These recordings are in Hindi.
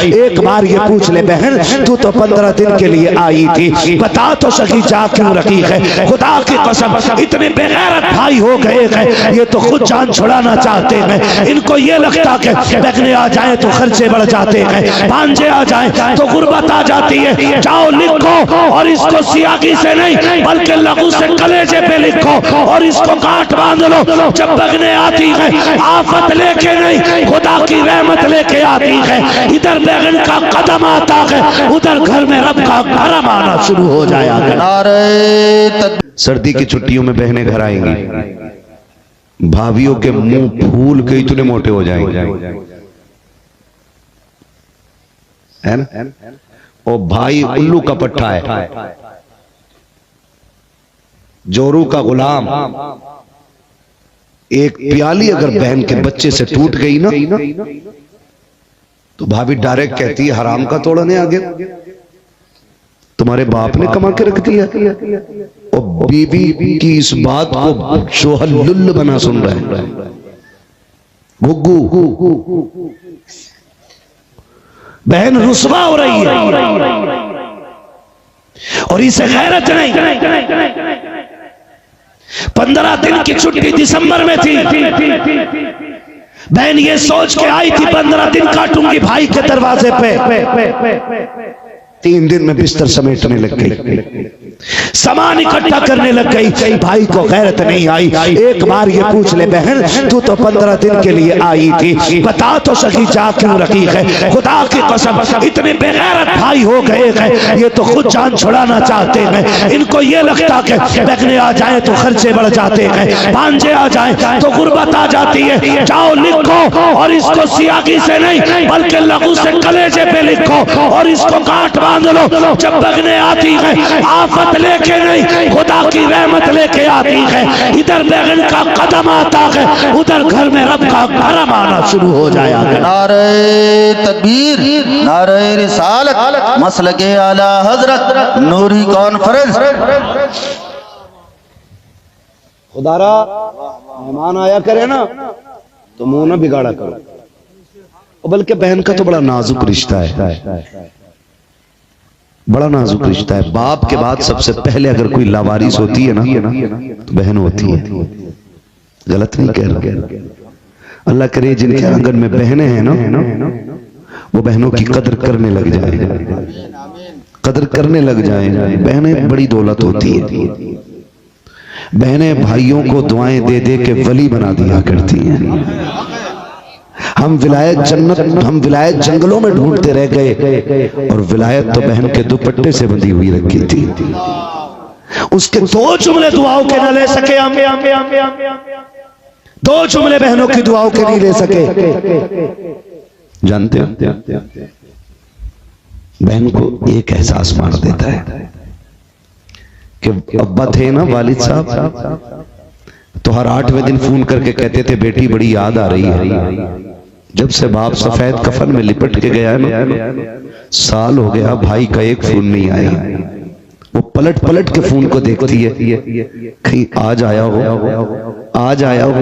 एक बार ये पूछ ले बहन, तू तो 15 दिन के लिए आई थी, बता तो सही जा क्यों रखी है? खुदा की कसम इतने बेगैरत भाई हो गए हैं, ये तो खुद जान छुड़ाना चाहते हैं। इनको ये लगता कि बहने आ जाए तो खर्चे बढ़ जाते हैं, भांजे आ जाए तो गुर्बत आ जाती है। जाओ लिखो और इसको सियागी से नहीं बल्कि लघु से कलेजे पे लिखो और इसको गांठ बांध लो। जब बहने आती है आफत लेके नहीं, खुदा की रहमत लेके आती है। इधर बहन का कदम आता है, उधर घर में रब का करम आना शुरू हो जाएगा। सर्दी की छुट्टियों में बहनें घर आएंगी, भाभियों के मुंह फूल के इतने मोटे हो जाएंगे, है ना? और भाई उल्लू का पट्टा है, जोरू का गुलाम। एक प्याली अगर बहन के बच्चे से टूट गई ना तो भाभी डायरेक्ट कहती है हराम का तोड़ने आ गया, तुम्हारे बाप ने कमा के रख दिया। और बीवी की इस बात को शोहर लुल्ल बना सुन रहा है, गुग्गू। बहन रुस्वा हो रही है और इसे गैरत नहीं। 15 दिन की छुट्टी दिसंबर में थी, बहन ये सोच के आई थी 15 दिन काटूंगी भाई के दरवाजे पे। 3 दिन में बिस्तर समेटने लग गई, सामान इकट्ठा करने लग गई। भाई को गैरत नहीं आई। एक बार ये पूछ ले बहन, तू तो 15 दिन के लिए आई थी, बता तो सही जा क्यों रखी है? खुदा की कसम इतने बेगैरत भाई हो गए हैं, ये तो खुद जान छुड़ाना चाहते हैं। इनको ये लगता कि बहने आ जाए तो खर्चे बढ़ जाते हैं, भांजे आ जाए तो गुर्बत आ जाती है। जाओ लिखो और इसको सियागी से नहीं बल्कि लघु से कलेजे पे लिखो और इसको गांठ बांध लो। जब बहने आती है आफत लेके नहीं, खुदा की रहमत लेके आती है। इधर बहन का कदम आता है, उधर घर में रब का करम आना शुरू हो जाएगा। नारे तकबीर, नारे रिसालत, मसलके आला हजरत नूरी कॉन्फ्रेंस। खुदारा मेहमान आया करे ना तो मुंह ना बिगाड़ा करो। बल्कि बहन का तो बड़ा नाजुक रिश्ता है, बड़ा नाजुक रिश्ता है। बाप के बाद सबसे पहले अगर कोई लावारिस होती है ना तो बहन होती है। गलत नहीं कह रहा। अल्लाह करे जिनके आंगन में बहनें हैं ना वो बहनों की कदर करने लग जाए, कदर करने लग जाए। बहनें बड़ी दौलत होती है। बहनें भाइयों को दुआएं दे दे के वली बना दिया करती हैं। हम विलायत जन्नत, हम विलायत जंगलों में ढूंढते रह गए और विलायत तो बहन के दुपट्टे से बंधी हुई रखी थी। उसके 2 जुमले दुआओं के न ले सके हम, 2 जुमले बहनों की दुआओं के नहीं ले सके। जानते हो बहन को एक एहसास मार देता है कि अब्बा थे ना वालिद साहब, तो हर 8वें दिन फोन करके कहते थे बेटी बड़ी याद आ रही है। जब से बाप सफेद कफन में लिपट के गया है ना, साल हो गया भाई का एक फोन नहीं आया। वो पलट पलट के फोन को देखती है, कहीं आज आया हो, आज आया हो,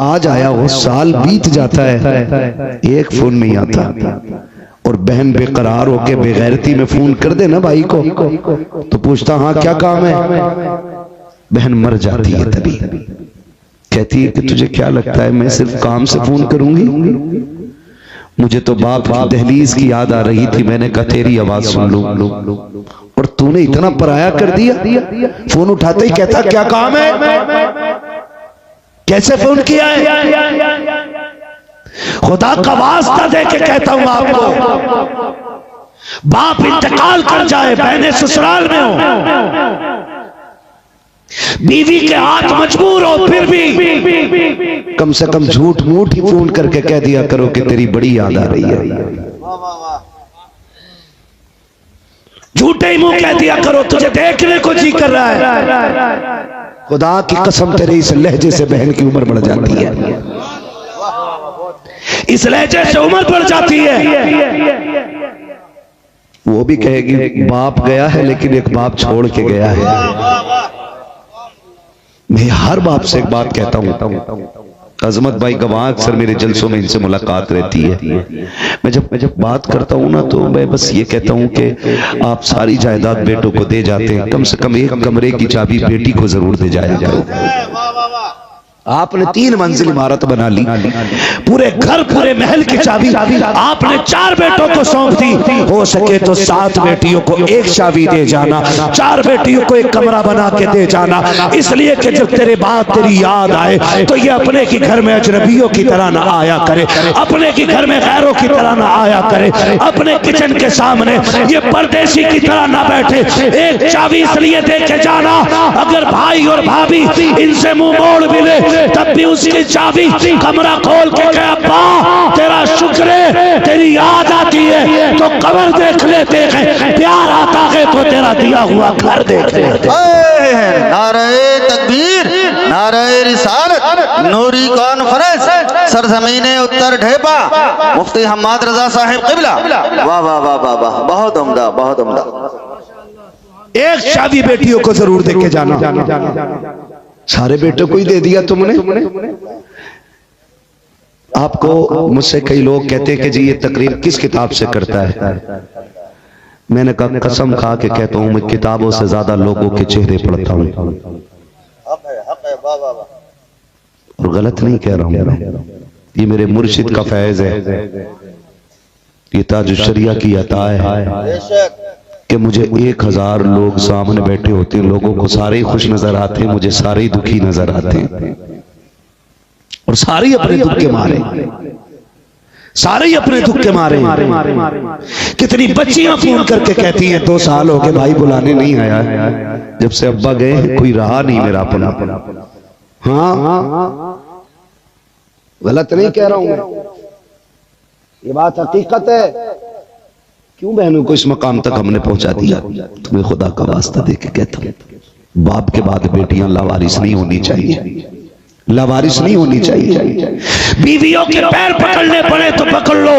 आज आया हो। साल बीत जाता है, एक फोन नहीं आता। और बहन बेकरार होके बेगैरती में फोन कर दे ना भाई को तो पूछता हाँ क्या काम है। बहन मर जाती है तभी, कहती है कि तुझे क्या लगता है मैं सिर्फ काम से फोन करूंगी? मुझे तो बाप की दहलीज की याद आ रही थी, मैंने कहा तेरी आवाज सुन लूं। और तूने इतना पराया कर दिया। फोन उठाते ही कहता क्या काम है, कैसे फोन किया है? खुदा का वास्ता दे के कहता हूं आपको, बाप इंतकाल कर जाए, बहनें ससुराल में हो, बीवी के हाथ मजबूर हो, फिर भी कम से कम झूठ मूठ ही फोन करके कह दिया करो कि तेरी बड़ी याद आ रही है। झूठे ही मुंह कह दिया करो तुझे देखने को जी कर रहा है। खुदा की कसम तेरे इस लहजे से बहन की उम्र बढ़ जाती है, इस लहजे से उम्र बढ़ जाती है। वो भी कहेगी बाप गया है लेकिन एक बाप छोड़ के गया है। मैं हर बाप से एक बात कहता हूं, अजमत भाई गवाह अक्सर मेरे जलसों में इनसे मुलाकात रहती है। मैं जब बात करता हूँ ना तो मैं बस ये कहता हूँ कि आप सारी जायदाद बेटों को दे जाते हैं, कम से कम एक कमरे की चाबी बेटी को जरूर दे जाया जाए। आपने 3 मंजिल इमारत बना ली, पूरे घर पूरे महल की चाबी आपने 4 बेटों को सौंप दी। हो सके तो 7 बेटियों को एक चाबी दे जाना, 4 बेटियों को एक कमरा बना के दे जाना, इसलिए कि जब तेरे बाद तेरी याद आए तो ये अपने के घर में अजनबियों की तरह ना आया करे, अपने के घर में गैरों की तरह ना आया करे, अपने किचन के सामने ये परदेसी की तरह ना बैठे। एक चाबी इसलिए दे के जाना, अगर भाई और भाभी इनसे मुंह मोड़ मिले तब भी उसकी चाबी कमरा खोल के कहे अब्बा तेरा शुक्र है, तेरी याद आती है तो कमर देख लेते हैं, प्यार आता है तो तेरा दिया हुआ घर देख लेते हैं। नारे तकबीर, नारे रिसालत, नूरी कॉन्फ्रेंस, सरजमीने उत्तर ढेपा, मुफ्ती हम्माद रजा साहिब क़िबला। वाह वाह वाह वाह वाह, बहुत उम्दा, बहुत उम्दा। एक चाबी बेटियों को जरूर दे के जाना। सारे बेटों को ही दे दिया तुमने। आपको मुझसे कई लोग कहते हैं कि जी ये तकरीर किस किताब से करता है। मैंने कहा कसम खा के कहता हूं मैं किताबों से ज्यादा लोगों के चेहरे पढ़ता हूं, और गलत नहीं कह रहा हूं मैं, ये मेरे मुर्शिद का फैज है, ये ताज शरिया की अता है कि मुझे 1000 लोग सामने बैठे होते हैं, लोगों को सारे ही खुश नजर आते हैं, मुझे सारे ही दुखी नजर आते हैं, और सारे ही अपने दुख के मारे, सारे ही अपने दुख के मारे। कितनी बच्चियां फोन करके कहती हैं 2 साल हो गए भाई बुलाने नहीं आया, जब से अब्बा गए कोई रहा नहीं मेरा अपना। हाँ गलत नहीं कह रहा हूं मैं, ये बात हकीकत है। क्यों बहनों को इस मकाम तक हमने पहुंचा दिया? तुम्हें खुदा का वास्ता दे के कहता हूं, बाप के बाद बेटियां लावारिस नहीं होनी चाहिए, लावारिस नहीं होनी चाहिए। बीवियों के पैर पकड़ने पड़े तो पकड़ लो,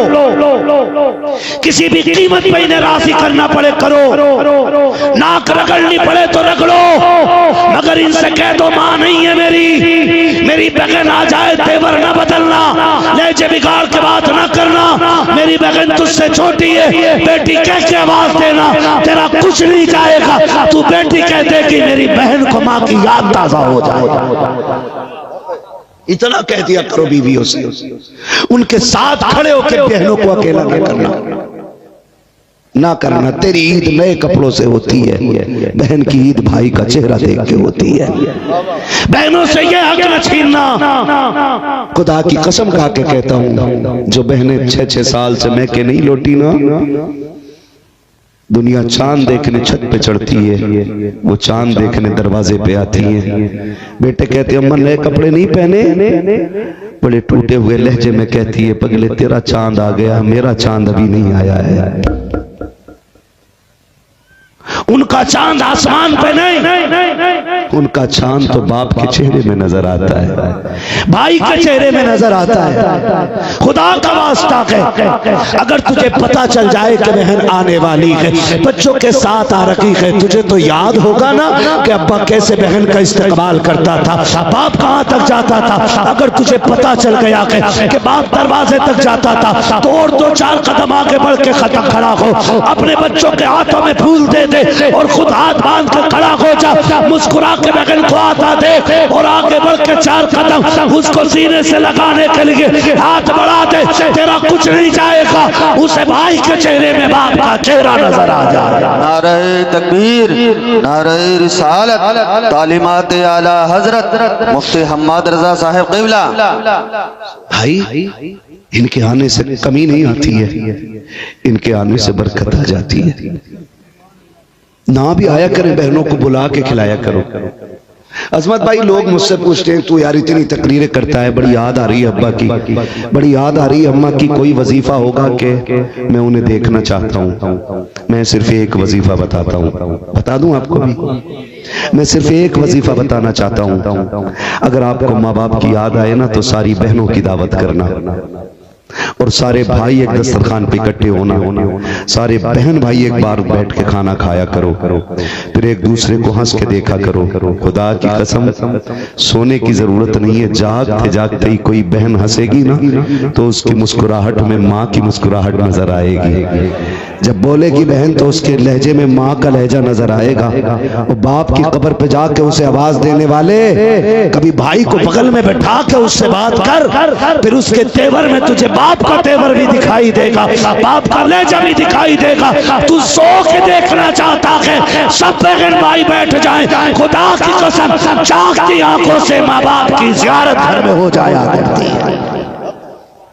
किसी भी कीमत पे इन्हें राजी करना पड़े करो, नाक रगड़नी पड़े तो रगड़ो, मगर इनसे कह दो मां नहीं है मेरी बहन आ जाए तेवर न बदलना, लहजे बिगाड़ के बात ना करना, मेरी बहन तुझसे छोटी है, बेटी कह के आवाज देना, तेरा कुछ नहीं जाएगा, तू बेटी कह दे कि मेरी बहन को मां की याद ताजा हो जाए। इतना कह दिया करो बीवियों से, उनके साथ खड़े होकर बहनों को अकेला नहीं करना, ना करना। तेरी ईद नए कपड़ों से होती है, बहन की ईद भाई का चेहरा देख के होती है। बहनों से ये हक न छीनना। खुदा की कसम खा के कहता हूं, जो बहनें 6-6 साल से मैं के नहीं लौटी ना, दुनिया चांद देखने छत पे चढ़ती है, वो चांद देखने दरवाजे पे आती है। बेटे कहते अम्मा नए कपड़े नहीं पहने, बड़े टूटे हुए लहजे में कहती है पगले तेरा चांद आ गया, मेरा चांद अभी नहीं आया है। उनका चांद आसमान पे नहीं, उनका चांद तो बाप के चेहरे में नजर आता है, भाई के चेहरे में नजर आता है। खुदा का वास्ता है, अगर तुझे पता चल जाए कि बहन आने वाली है, बच्चों के साथ आ रखी है, तुझे तो याद होगा ना कि अब्बा कैसे बहन का इस्तेकबाल करता था, बाप कहां तक जाता था। अगर तुझे पता चल गया कि बाप दरवाजे तक जाता था, तो और 2-4 कदम आगे बढ़ के खड़ा हो, अपने बच्चों के हाथों में फूल दे दे और खुद हाथ बांध कर खड़ा हो जा, मुस्कुरा के बहन को आता दे और आगे बढ़ के 4 कदम उसको सीने से लगाने के लिए हाथ बढ़ा दे, तेरा कुछ नहीं जाएगा, उसे भाई के चेहरे में बाप का चेहरा नजर आ जाएगा। नारे तकबीर, नारे रिसालत, तालीमात आला हजरत मुफ्ती हम्माद रजा साहिब क़िबला। भाई इनके आने से कमी नहीं आती है, इनके आने से बरकत आ जाती है। ना भी आया करें, बहनों को बुला के खिलाया करो। अजमत भाई लोग मुझसे पूछते हैं तू यार इतनी तकरीरें करता है, बड़ी याद आ रही है अब्बा की, बड़ी याद आ रही है अम्मा की, कोई वजीफा होगा कि मैं उन्हें देखना चाहता हूँ। मैं सिर्फ एक वजीफा बताता हूँ, बता दूं आपको भी, मैं सिर्फ एक वजीफा बताना चाहता हूँ। अगर आपको माँ बाप की याद आए ना तो सारी बहनों की दावत करना, और सारे भाई एक दस्तरखान पे इकट्ठे होना, सारे बहन भाई एक बार बैठ के खाना खाया करो, फिर एक दूसरे को हंस के देखा करो। खुदा की कसम सोने की जरूरत नहीं है, जागते जागते ही कोई बहन हंसेगी ना तो उसकी मुस्कुराहट में माँ की मुस्कुराहट नजर आएगी। जब बोलेगी बहन तो उसके लहजे में माँ का लहजा नजर आएगा। और बाप की कब्र पे जाके उसे आवाज देने वाले, कभी भाई को बगल में बैठा के उससे बात कर, फिर उसके तेवर में तुझे बाप का तेवर भी दिखाई देगा, बाप का लहजा भी दिखाई देगा। तू सो के देखना चाहता है सब बहन भाई बैठ जाए, खुदा की कसम जागती आंखों से माँ बाप की जियारत घर में हो जाया करती है।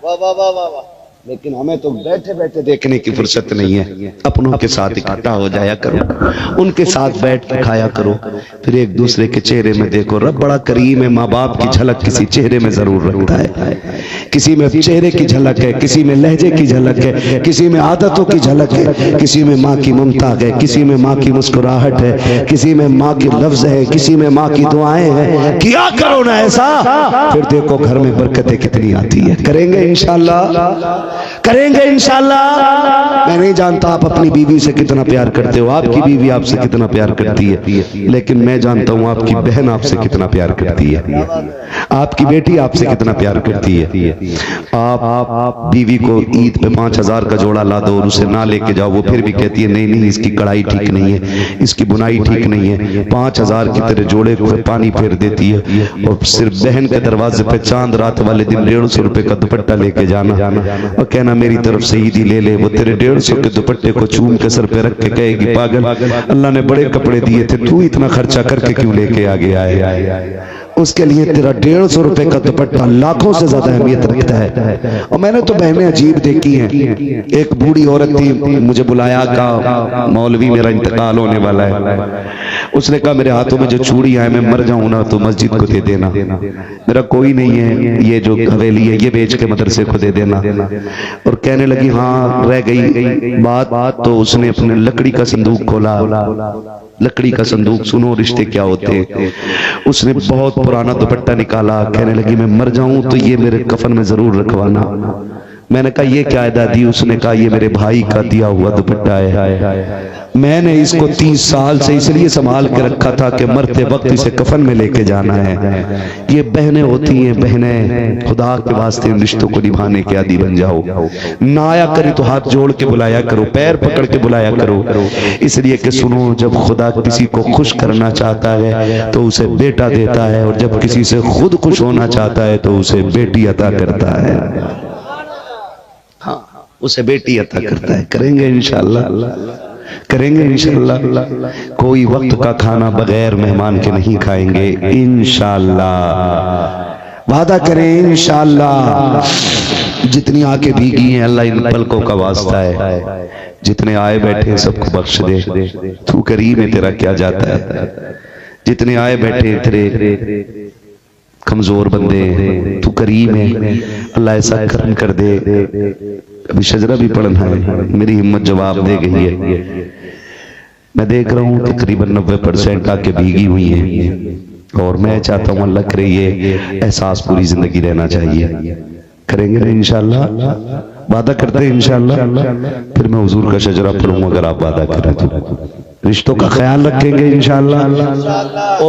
वाह वाह वाह वाह वाह। लेकिन हमें तो बैठे बैठे देखने की फुर्सत नहीं है। अपनों के साथ इकट्ठा हो जाया करो, उनके साथ बैठ के खाया करो, फिर एक दूसरे के चेहरे में देखो। रब बड़ा करीम है, माँ बाप की झलक किसी चेहरे में जरूर रखता है। किसी में चेहरे की झलक है, किसी में लहजे की झलक है, किसी में आदतों की झलक है, किसी में माँ की ममता है, किसी में माँ की मुस्कुराहट है, किसी में माँ की लफ्ज है, किसी में माँ की दुआएं हैं। किया करो ना ऐसा, फिर देखो घर में बरकतें कितनी आती है। करेंगे इंशाल्लाह, करेंगे इंशाल्लाह। मैं नहीं जानता आप अपनी बीवी से कितना प्यार करते हो, आपकी बीवी आपसे कितना प्यार करती है, लेकिन मैं जानता हूँ आपकी बहन आपसे कितना प्यार करती है, आपकी बेटी आपसे कितना प्यार करती है। आप बीवी को ईद पे 5000 का जोड़ा ला दो और उसे ना लेके जाओ, वो फिर भी कहती है नहीं नहीं इसकी कढ़ाई ठीक नहीं है, इसकी बुनाई ठीक नहीं है। 5000 की तरह जोड़े को पानी फेर देती है। और सिर्फ बहन के दरवाजे पे चांद रात वाले दिन 150 रुपए का दुपट्टा लेके जाना और कहना मेरी तरफ से ईदी ले ले। वो तेरे 150 के दुपट्टे को चूम के सर पे रख के कहेगी पागल, अल्लाह ने बड़े कपड़े दिए थे, तू इतना खर्चा करके क्यों लेके आ गया है। उसके लिए तेरा 150 रुपए का दुपट्टा लाखों से ज्यादा अहमियत रखता है। और मैंने तो बहनें अजीब देखी हैं। एक बूढ़ी औरत थी, मुझे बुलाया, का मौलवी मेरा इंतकाल होने वाला है। उसने कहा मेरे हाथों में जो चूड़ियां हैं मैं मर जाऊं ना तो मस्जिद को दे देना, मेरा कोई नहीं है, ये जो हवेली है ये बेच के मदरसे को दे देना। और कहने लगी हाँ रह गई बात। तो उसने अपने लकड़ी का संदूक खोला, लकड़ी का संदूक, सुनो रिश्ते क्या होते हैं। उसने बहुत पुराना दुपट्टा निकाला, कहने लगी मैं मर जाऊं तो ये मेरे कफन में जरूर रखवाना। मैंने कहा ये क्या है दादी? उसने कहा ये मेरे भाई का दिया हुआ दुपट्टा है, मैंने इसको 30 साल से इसलिए संभाल के रखा था कि मरते वक्त इसे कफन में लेके जाना है। ये बहनें होती हैं, बहनें खुदा के वास्ते इन रिश्तों को निभाने के आदी बन जाओ। ना आया करे तो हाथ जोड़ के बुलाया करो, पैर पकड़ के बुलाया करो, इसलिए कि सुनो जब खुदा किसी को खुश करना चाहता है तो उसे बेटा देता है, और जब किसी से खुद खुश होना चाहता है तो उसे बेटी अता करता है। हाँ, उसे बेटी अता करता है। करेंगे इंशाअल्लाह, करेंगे इंशाअल्लाह। कोई वक्त का खाना बगैर मेहमान के नहीं खाएंगे इंशाअल्लाह। वादा करें इंशाअल्लाह। जितनी आंखें भीगी हैं अल्लाह इन पलकों का वास्ता है, जितने आए बैठे हैं सबको बख्श दे, तू करीम है तेरा क्या जाता है। जितने आए बैठे तेरे कमजोर बंदे हैं, तू करीम है, अल्लाह ऐसा करम कर दे। अभी शजरा भी पढ़ना है, मेरी हिम्मत जवाब दे गई है। मैं देख रहा हूँ तकरीबन 90% आके भीगी हुई हैं, और मैं चाहता हूँ अल्लाह करे ये एहसास पूरी जिंदगी रहना चाहिए। करेंगे ना इंशाअल्लाह, वादा करते हैं इंशाअल्लाह। फिर मैं हुजूर का शजरा पढ़ूंगा अगर आप वादा करें तो। रिश्तों का ख्याल रखेंगे इंशाअल्लाह।